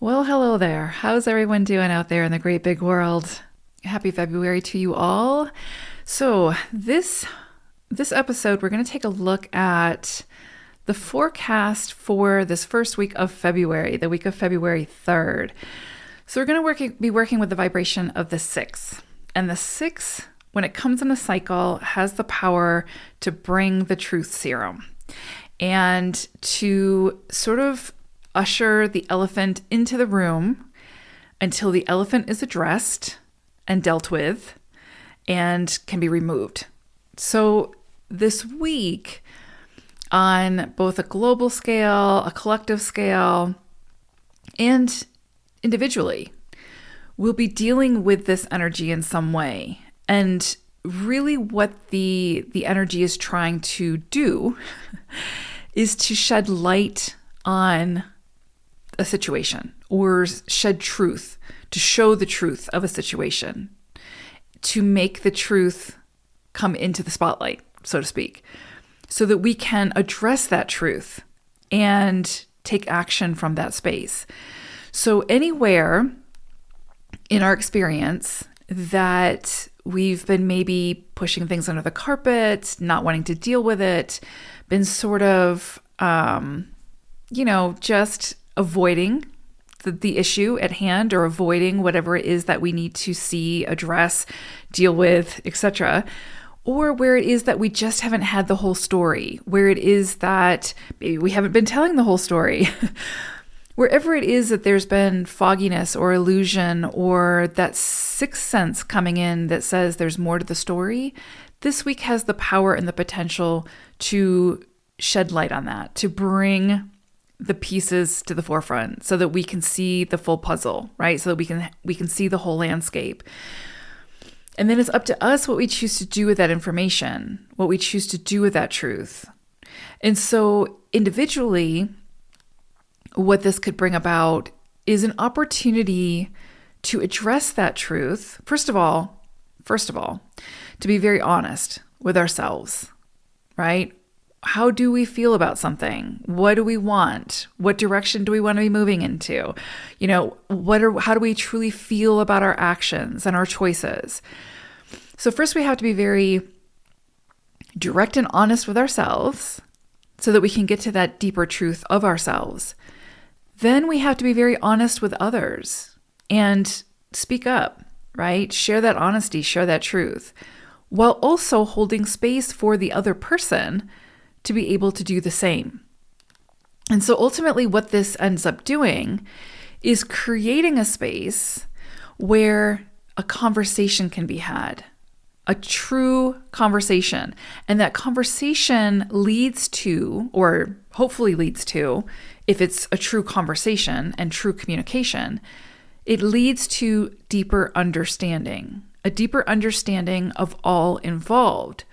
Well, hello there. How's everyone doing out there in the great big world? Happy February to you all. So, this episode we're going to take a look at the forecast for this first week of February, the week of February 3rd. So, we're going to be working with the vibration of the 6. And the 6, when it comes in a cycle, has the power to bring the truth serum and to sort of usher the elephant into the room until the elephant is addressed and dealt with and can be removed. So this week, on both a global scale, a collective scale, and individually, we'll be dealing with this energy in some way. And really what the energy is trying to do is to shed light on a situation or shed truth, to show the truth of a situation, to make the truth come into the spotlight, so to speak, so that we can address that truth and take action from that space. So anywhere in our experience that we've been maybe pushing things under the carpet, not wanting to deal with it, been sort of, just avoiding the issue at hand or avoiding whatever it is that we need to see, address, deal with, etc. Or where it is that we just haven't had the whole story, where it is that maybe we haven't been telling the whole story. Wherever it is that there's been fogginess or illusion or that sixth sense coming in that says there's more to the story, this week has the power and the potential to shed light on that, to bring the pieces to the forefront so that we can see the full puzzle, right? So that we can see the whole landscape. And then it's up to us what we choose to do with that information, what we choose to do with that truth. And so individually, what this could bring about is an opportunity to address that truth. First of all, to be very honest with ourselves, right? How do we feel about something? What do we want? What direction do we want to be moving into? How do we truly feel about our actions and our choices? So first we have to be very direct and honest with ourselves so that we can get to that deeper truth of ourselves. Then we have to be very honest with others and speak up, right? Share that honesty, share that truth, while also holding space for the other person to be able to do the same. And so ultimately what this ends up doing is creating a space where a conversation can be had, a true conversation. And that conversation leads to, or hopefully leads to, if it's a true conversation and true communication, it leads to deeper understanding, a deeper understanding of all involved.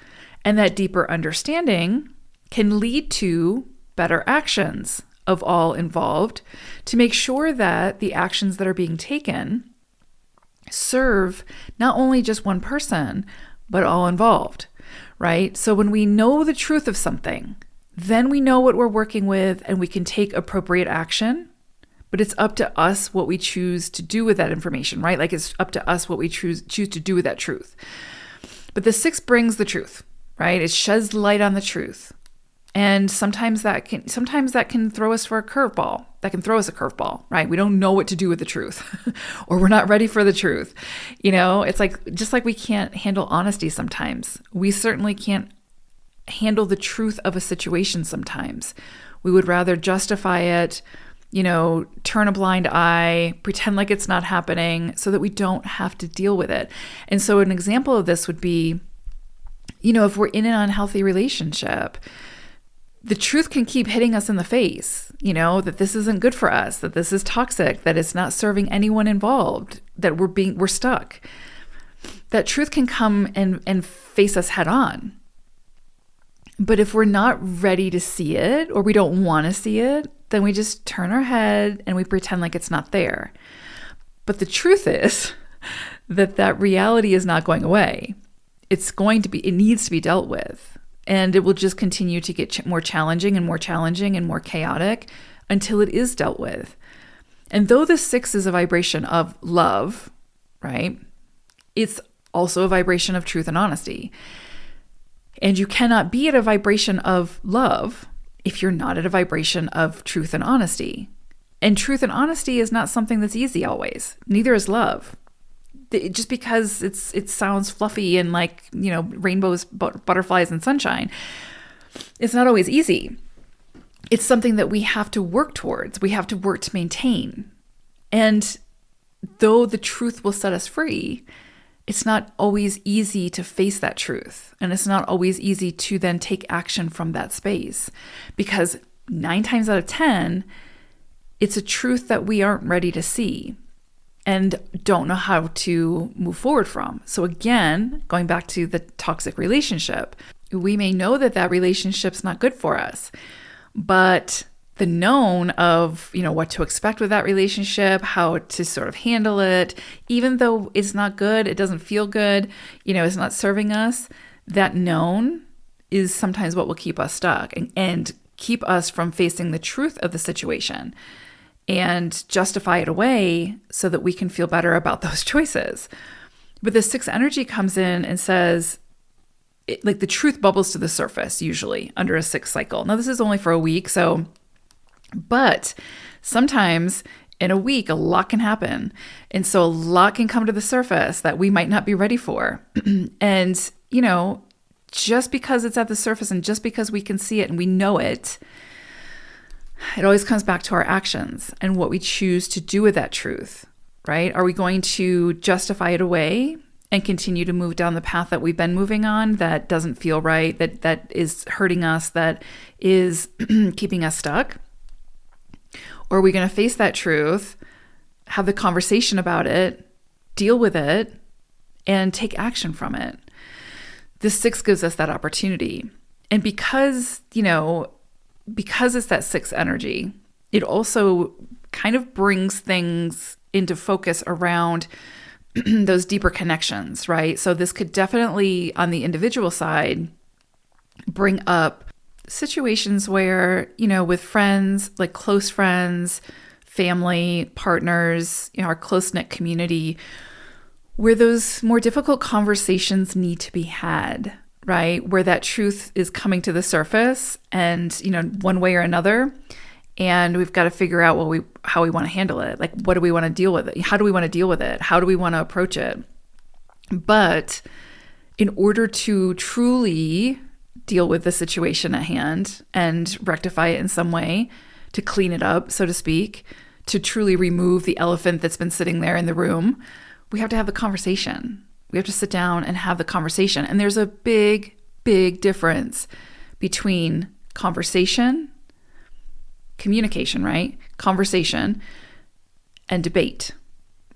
And that deeper understanding can lead to better actions of all involved to make sure that the actions that are being taken serve not only just one person, but all involved, right? So when we know the truth of something, then we know what we're working with and we can take appropriate action, but it's up to us what we choose to do with that information, right? Like it's up to us what we choose to do with that truth. But the 6 brings the truth, right? It sheds light on the truth. And sometimes that can throw us for a curveball. That can throw us a curveball, right? We don't know what to do with the truth or we're not ready for the truth. It's just like we can't handle honesty sometimes. We certainly can't handle the truth of a situation sometimes. We would rather justify it, turn a blind eye, pretend like it's not happening so that we don't have to deal with it. And so an example of this would be, if we're in an unhealthy relationship, the truth can keep hitting us in the face, that this isn't good for us, that this is toxic, that it's not serving anyone involved, that we're stuck. That truth can come and face us head on. But if we're not ready to see it or we don't want to see it, then we just turn our head and we pretend like it's not there. But the truth is that reality is not going away. It needs to be dealt with. And it will just continue to get more challenging and more challenging and more chaotic until it is dealt with. And though the 6 is a vibration of love, right? It's also a vibration of truth and honesty. And you cannot be at a vibration of love if you're not at a vibration of truth and honesty. And truth and honesty is not something that's easy always. Neither is love. Just because it sounds fluffy and like, rainbows, butterflies, and sunshine, it's not always easy. It's something that we have to work towards. We have to work to maintain. And though the truth will set us free, it's not always easy to face that truth. And it's not always easy to then take action from that space. Because 9 times out of 10, it's a truth that we aren't ready to see and don't know how to move forward from. So again, going back to the toxic relationship, we may know that that relationship's not good for us, but the known of, what to expect with that relationship, how to sort of handle it, even though it's not good, it doesn't feel good, it's not serving us, that known is sometimes what will keep us stuck and keep us from facing the truth of the situation and justify it away so that we can feel better about those choices. But the 6 energy comes in and says, like the truth bubbles to the surface usually under a 6 cycle. Now this is only for a week, but sometimes in a week, a lot can happen. And so a lot can come to the surface that we might not be ready for. And, just because it's at the surface and just because we can see it and we know it, it always comes back to our actions and what we choose to do with that truth, right? Are we going to justify it away and continue to move down the path that we've been moving on that doesn't feel right, that is hurting us, that is keeping us stuck? Or are we going to face that truth, have the conversation about it, deal with it, and take action from it? The 6 gives us that opportunity. And because it's that 6 energy, it also kind of brings things into focus around those deeper connections, right? So this could definitely, on the individual side, bring up situations where, with friends, like close friends, family, partners, our close-knit community, where those more difficult conversations need to be had, right? Where that truth is coming to the surface and, one way or another. And we've got to figure out how we want to handle it. Like, what do we want to deal with it? How do we want to deal with it? How do we want to approach it? But in order to truly deal with the situation at hand and rectify it in some way, to clean it up, so to speak, to truly remove the elephant that's been sitting there in the room, we have to have the conversation. We have to sit down and have the conversation. And there's a big, big difference between conversation, communication, right? Conversation and debate,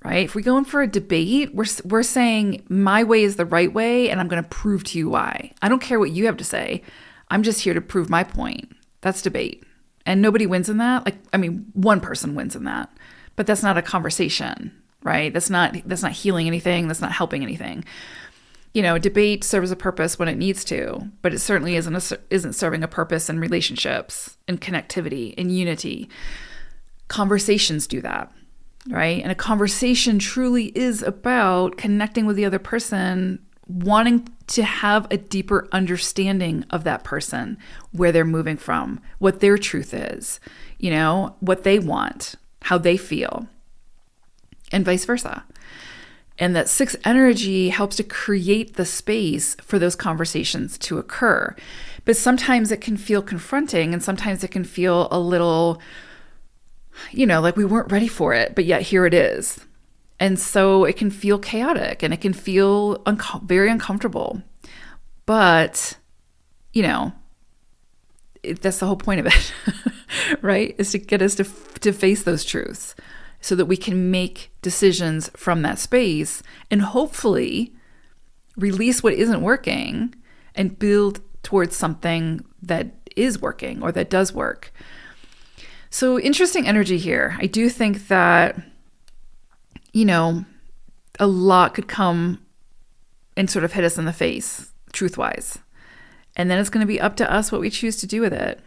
right? If we go in for a debate, we're saying my way is the right way and I'm going to prove to you why. I don't care what you have to say. I'm just here to prove my point. That's debate. And nobody wins in that. One person wins in that, but that's not a conversation, right? That's not healing anything. That's not helping anything. Debate serves a purpose when it needs to, but it certainly isn't serving a purpose in relationships, in connectivity, in unity. Conversations do that, right? And a conversation truly is about connecting with the other person, wanting to have a deeper understanding of that person, where they're moving from, what their truth is, what they want, how they feel, and vice versa. And that 6 energy helps to create the space for those conversations to occur. But sometimes it can feel confronting and sometimes it can feel a little, like we weren't ready for it, but yet here it is. And so it can feel chaotic and it can feel very uncomfortable. But, that's the whole point of it, right? Is to get us to face those truths, so that we can make decisions from that space and hopefully release what isn't working and build towards something that is working or that does work. So interesting energy here. I do think that, a lot could come and sort of hit us in the face, truth-wise. And then it's going to be up to us what we choose to do with it.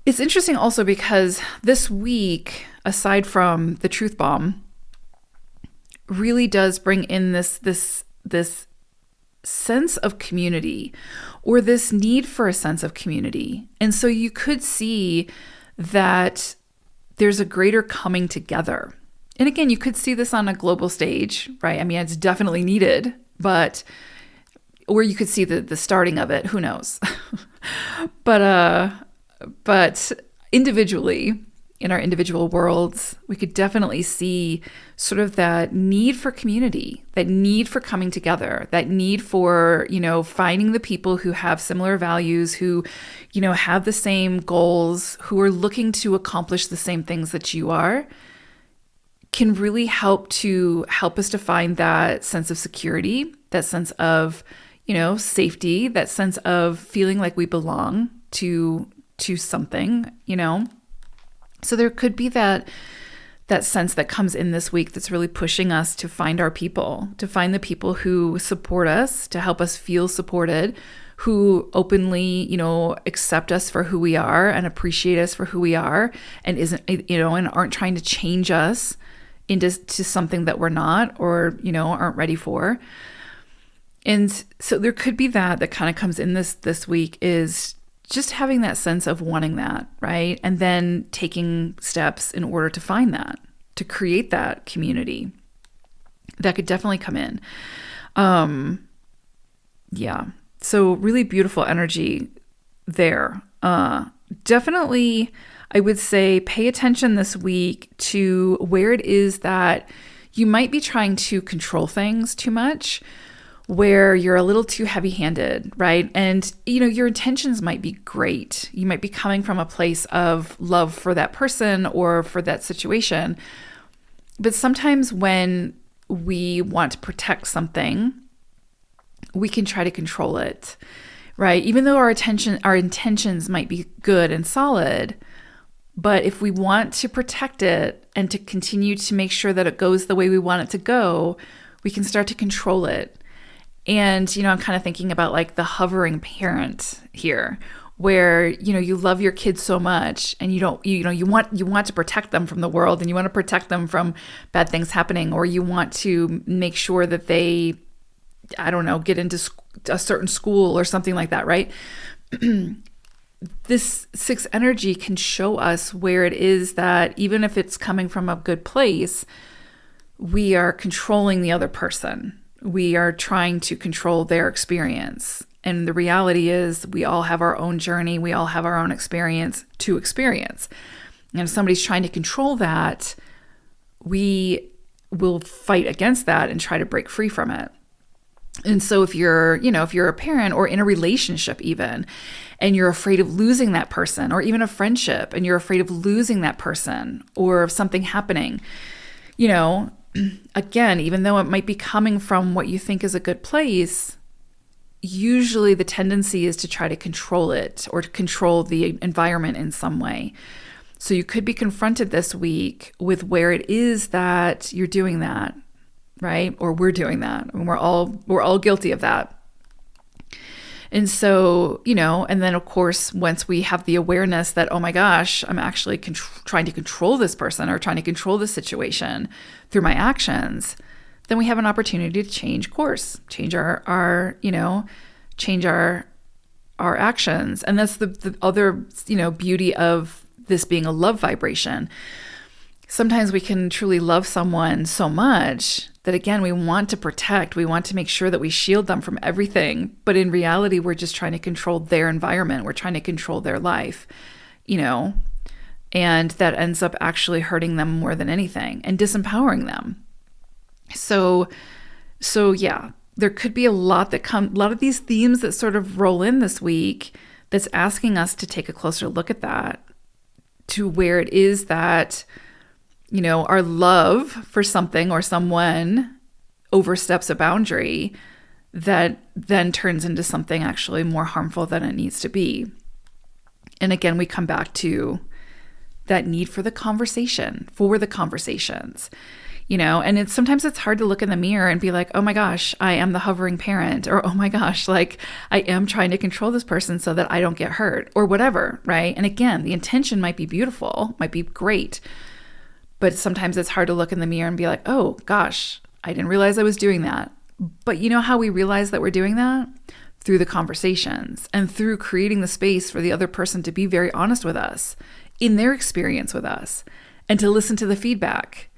It's interesting also because this week, aside from the truth bomb, really does bring in this sense of community, or this need for a sense of community. And so you could see that there's a greater coming together. And again, you could see this on a global stage, right? I mean, it's definitely needed, or you could see the starting of it, who knows? But individually, in our individual worlds, we could definitely see sort of that need for community, that need for coming together, that need for, finding the people who have similar values, who, have the same goals, who are looking to accomplish the same things that you are, can really help us to find that sense of security, that sense of, safety, that sense of feeling like we belong to something, So there could be that sense that comes in this week that's really pushing us to find our people, to find the people who support us, to help us feel supported, who openly, accept us for who we are and appreciate us for who we are, and and aren't trying to change us into something that we're not, or, aren't ready for. And so there could be that kind of comes in this week, is just having that sense of wanting that, right? And then taking steps in order to find that, to create that community. That could definitely come in. Yeah. So really beautiful energy there. Definitely, I would say pay attention this week to where it is that you might be trying to control things too much, where you're a little too heavy-handed, right? And, your intentions might be great. You might be coming from a place of love for that person or for that situation. But sometimes when we want to protect something, we can try to control it, right? Even though our intentions might be good and solid, but if we want to protect it and to continue to make sure that it goes the way we want it to go, we can start to control it. And, I'm kind of thinking about like the hovering parent here, where, you love your kids so much and you want to protect them from the world, and you want to protect them from bad things happening, or you want to make sure that they, get into a certain school or something like that, right? This 6 energy can show us where it is that even if it's coming from a good place, we are controlling the other person. We are trying to control their experience. And the reality is we all have our own journey. We all have our own experience to experience. And if somebody's trying to control that, we will fight against that and try to break free from it. And so if you're a parent or in a relationship even, and you're afraid of losing that person, or even a friendship, and you're afraid of losing that person or of something happening, again, even though it might be coming from what you think is a good place, usually the tendency is to try to control it or to control the environment in some way. So you could be confronted this week with where it is that you're doing that, right? Or we're doing that. I mean, we're all guilty of that. And so, and then of course, once we have the awareness that, oh my gosh, I'm actually trying to control this person or trying to control this situation through my actions, then we have an opportunity to change course, change our actions. And that's the other, beauty of this being a love vibration. Sometimes we can truly love someone so much that, again, we want to protect, we want to make sure that we shield them from everything. But in reality, we're just trying to control their environment. We're trying to control their life, and that ends up actually hurting them more than anything and disempowering them. So yeah, there could be a lot of these themes that sort of roll in this week that's asking us to take a closer look at that, to where it is that, our love for something or someone oversteps a boundary that then turns into something actually more harmful than it needs to be. And again, we come back to that need for the conversations, and sometimes it's hard to look in the mirror and be like, oh my gosh, I am the hovering parent, or oh my gosh, like I am trying to control this person so that I don't get hurt, or whatever, right? And again, the intention might be beautiful, might be great, But sometimes it's hard to look in the mirror and be like, oh gosh, I didn't realize I was doing that. But you know how we realize that we're doing that? Through the conversations and through creating the space for the other person to be very honest with us in their experience with us and to listen to the feedback,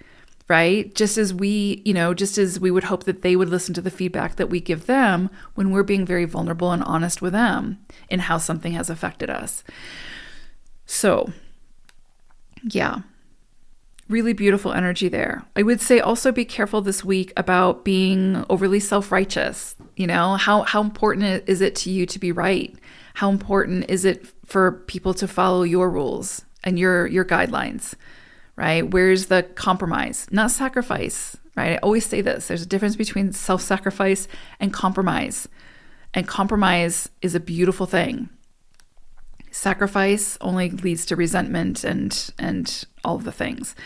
right? Just as we would hope that they would listen to the feedback that we give them when we're being very vulnerable and honest with them in how something has affected us. So, yeah. Really beautiful energy there. I would say also be careful this week about being overly self-righteous. You know, how important is it to you to be right? How important is it for people to follow your rules and your guidelines, right? Where's the compromise? Not sacrifice, right? I always say this. There's a difference between self-sacrifice and compromise. And compromise is a beautiful thing. Sacrifice only leads to resentment and all of the things.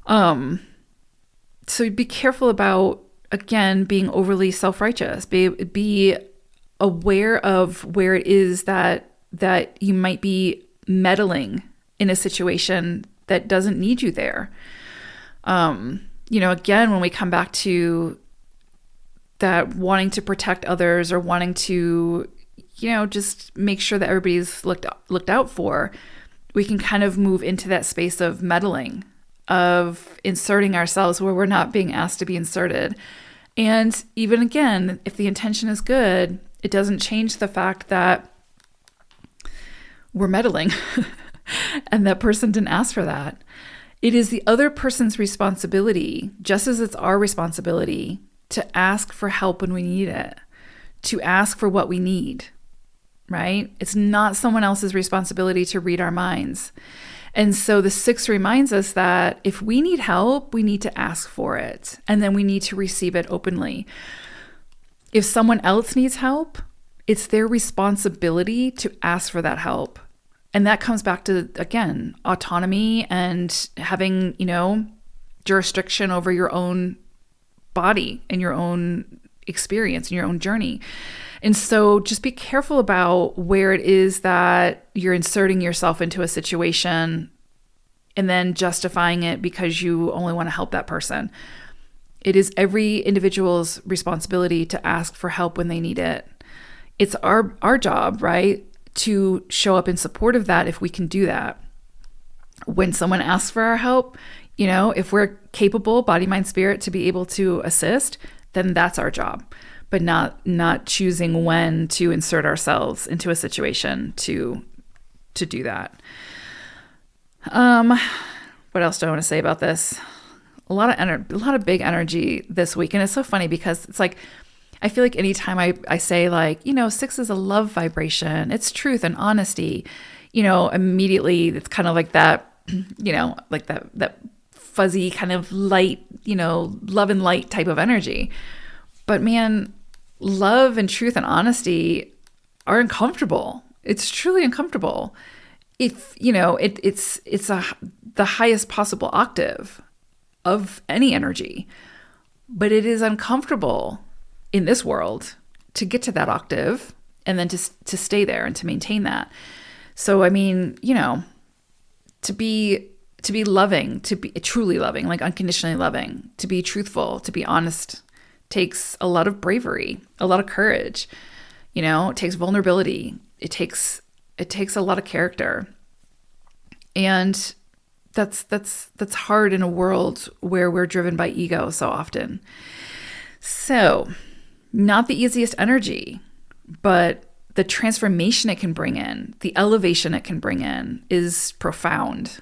So be careful about, again, being overly self-righteous. Be aware of where it is that you might be meddling in a situation that doesn't need you there. Again, when we come back to that wanting to protect others or wanting to just make sure that everybody's looked out for, we can kind of move into that space of meddling, of inserting ourselves where we're not being asked to be inserted. And even again, if the intention is good, it doesn't change the fact that we're meddling and that person didn't ask for that. It is the other person's responsibility, just as it's our responsibility, to ask for help when we need it, to ask for what we need. Right? It's not someone else's responsibility to read our minds. And so the 6 reminds us that if we need help, we need to ask for it. And then we need to receive it openly. If someone else needs help, it's their responsibility to ask for that help. And that comes back to, again, autonomy and having, jurisdiction over your own body and your own experience and your own journey. And so just be careful about where it is that you're inserting yourself into a situation and then justifying it because you only want to help that person. It is every individual's responsibility to ask for help when they need it. It's our job, right, to show up in support of that if we can do that. When someone asks for our help, if we're capable, body, mind, spirit, to be able to assist, then that's our job. But not choosing when to insert ourselves into a situation to do that. What else do I want to say about this? A lot of big energy this week, and it's so funny because it's like I feel like anytime I say 6 is a love vibration, it's truth and honesty, immediately it's kind of like that, like that fuzzy kind of light, love and light type of energy. But man, love and truth and honesty are uncomfortable. It's truly uncomfortable. If, it's the highest possible octave of any energy, but it is uncomfortable in this world to get to that octave and then to stay there and to maintain that. So, I mean, to be loving, to be truly loving, like unconditionally loving, to be truthful, to be honest, takes a lot of bravery, a lot of courage. It takes vulnerability. It takes a lot of character. And that's hard in a world where we're driven by ego so often. So, not the easiest energy, but the transformation it can bring in, the elevation it can bring in is profound.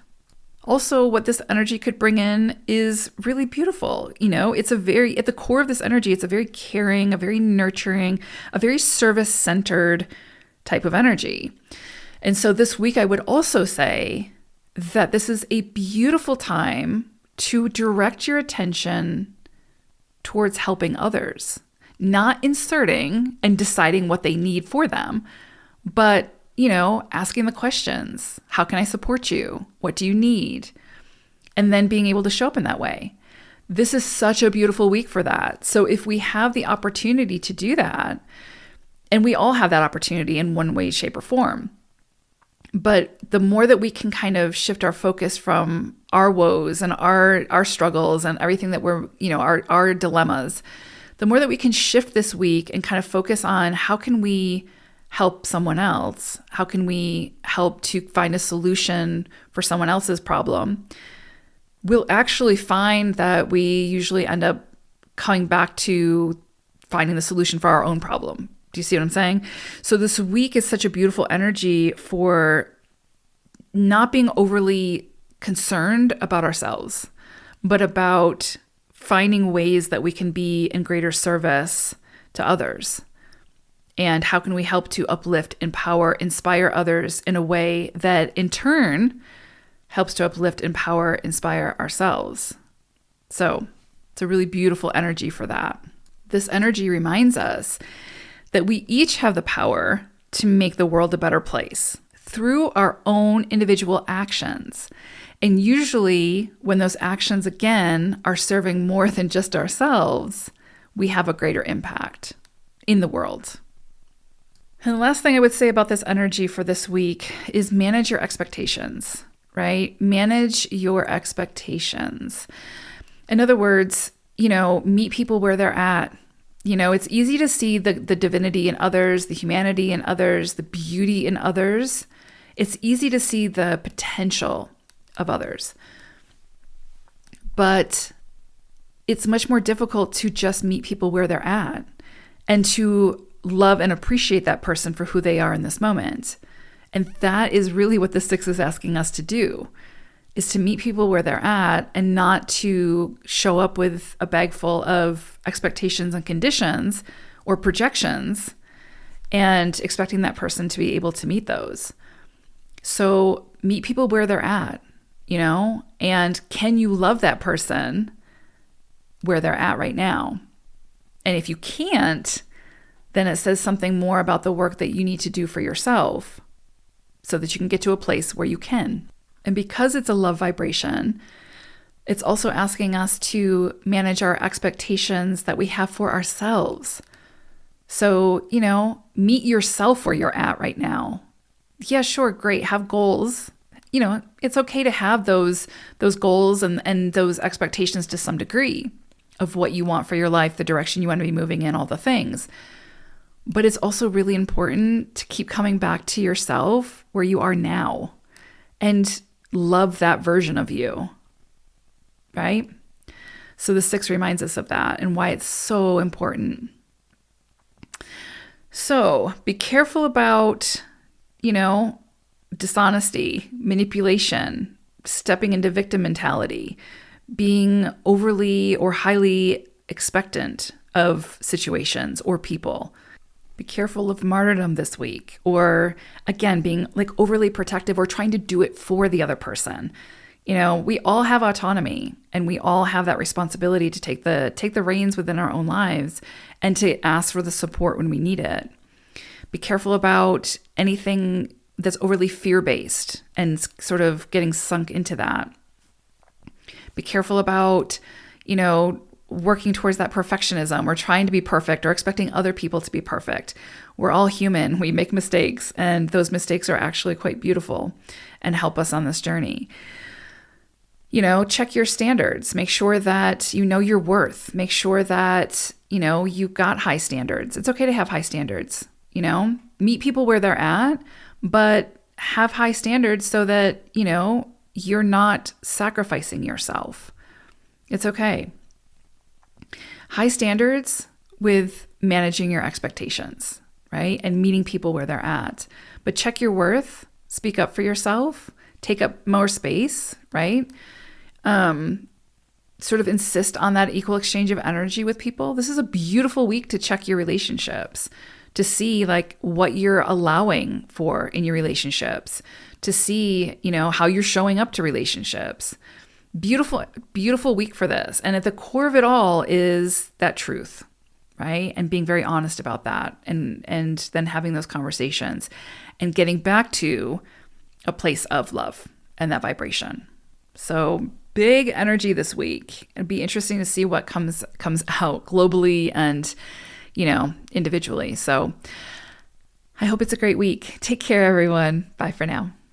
Also, what this energy could bring in is really beautiful. It's at the core of this energy, it's a very caring, a very nurturing, a very service-centered type of energy. And so this week, I would also say that this is a beautiful time to direct your attention towards helping others, not inserting and deciding what they need for them, but asking the questions. How can I support you? What do you need? And then being able to show up in that way. This is such a beautiful week for that. So if we have the opportunity to do that, and we all have that opportunity in one way, shape, or form, But the more that we can kind of shift our focus from our woes and our struggles and everything that we're, our dilemmas, the more that we can shift this week and kind of focus on how can we help someone else? How can we help to find a solution for someone else's problem? We'll actually find that we usually end up coming back to finding the solution for our own problem. Do you see what I'm saying? So this week is such a beautiful energy for not being overly concerned about ourselves, but about finding ways that we can be in greater service to others. And how can we help to uplift, empower, inspire others in a way that in turn helps to uplift, empower, inspire ourselves. So it's a really beautiful energy for that. This energy reminds us that we each have the power to make the world a better place through our own individual actions. And usually when those actions, again, are serving more than just ourselves, we have a greater impact in the world. And the last thing I would say about this energy for this week is manage your expectations, right? Manage your expectations. In other words, meet people where they're at. It's easy to see the divinity in others, the humanity in others, the beauty in others. It's easy to see the potential of others. But it's much more difficult to just meet people where they're at and to love and appreciate that person for who they are in this moment. And that is really what the 6 is asking us to do, is to meet people where they're at and not to show up with a bag full of expectations and conditions or projections and expecting that person to be able to meet those. So meet people where they're at, and can you love that person where they're at right now? And if you can't, then it says something more about the work that you need to do for yourself so that you can get to a place where you can. And because it's a love vibration, it's also asking us to manage our expectations that we have for ourselves. So, meet yourself where you're at right now. Yeah, sure, great, have goals. It's okay to have those goals and those expectations to some degree of what you want for your life, the direction you want to be moving in, all the things. But it's also really important to keep coming back to yourself where you are now and love that version of you, right? So the 6 reminds us of that and why it's so important. So be careful about, dishonesty, manipulation, stepping into victim mentality, being overly or highly expectant of situations or people. Be careful of martyrdom this week, or again, being overly protective or trying to do it for the other person. We all have autonomy and we all have that responsibility to take the reins within our own lives and to ask for the support when we need it. Be careful about anything that's overly fear-based and sort of getting sunk into that. Be careful about, working towards that perfectionism or trying to be perfect or expecting other people to be perfect. We're all human. We make mistakes, and those mistakes are actually quite beautiful and help us on this journey. Check your standards. Make sure that you know your worth. Make sure that, you've got high standards. It's okay to have high standards, meet people where they're at, but have high standards so that, you're not sacrificing yourself. It's okay. High standards with managing your expectations, right? And meeting people where they're at. But check your worth, speak up for yourself, take up more space, right? Sort of insist on that equal exchange of energy with people. This is a beautiful week to check your relationships, to see what you're allowing for in your relationships, to see, how you're showing up to relationships. Beautiful, beautiful week for this. And at the core of it all is that truth, right? And being very honest about that and then having those conversations and getting back to a place of love and that vibration. So big energy this week. It'd be interesting to see what comes out globally and, individually. So I hope it's a great week. Take care, everyone. Bye for now.